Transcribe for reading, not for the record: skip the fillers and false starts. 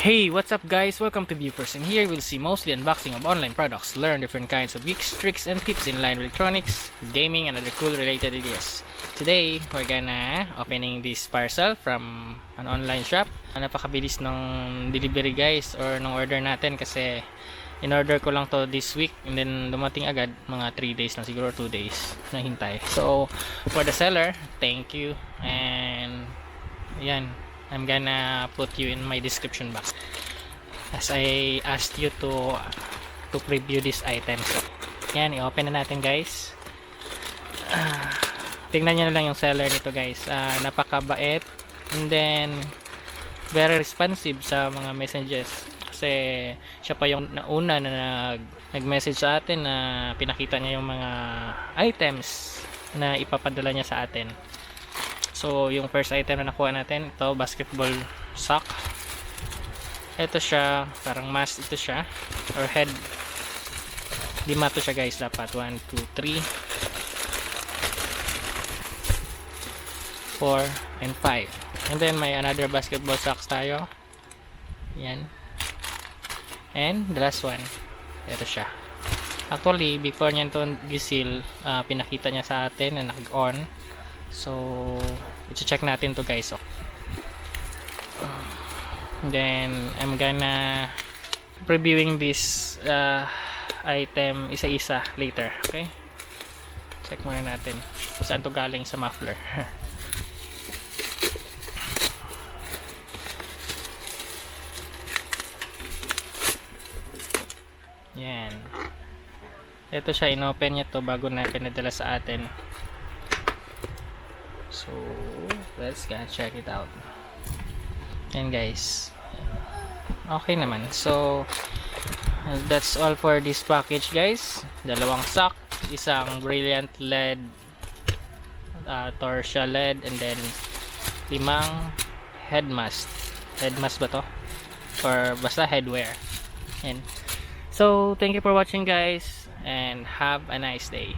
Hey, what's up guys? Welcome to Viewers, and here we'll see mostly unboxing of online products, learn different kinds of geeks, tricks, and tips in line with electronics, gaming, and other cool related ideas. Today, we're gonna opening this parcel from an online shop. Napakabilis ng delivery guys, or ng order natin kasi in-order ko lang to this week and then dumating agad, mga 3 days lang siguro, 2 days na hintay. So, for the seller, thank you, and yan, I'm gonna put you in my description box as I asked you to preview this item. So, yan, i-open na natin guys. Tingnan nyo na lang yung seller nito guys. Napakabait, and then very responsive sa mga messages kasi siya pa yung nauna na nag-message sa atin na pinakita niya yung mga items na ipapadala niya sa atin. So, yung first item na nakuha natin, ito, basketball sock. Ito siya, parang mask ito siya, or head. 5 to siya guys, dapat. 1, 2, 3, 4, and 5. And then, may another basketball socks tayo. Yan. And, the last one. Ito siya. Actually, before niya ito gisil, pinakita niya sa atin na nag-on. So, i-check natin to guys. Then, I'm gonna previewing this item isa-isa later. Okay? Check muna natin kung saan to galing sa muffler. Yan. Ito siya, inopen niya to bago na pinadala sa atin. So, let's go check it out. And guys, okay naman. So, that's all for this package guys. 2 sock, isang brilliant LED, torsia LED, and then 5 head mask. Head mask ba to? Or basta headwear. And so, thank you for watching guys, and have a nice day.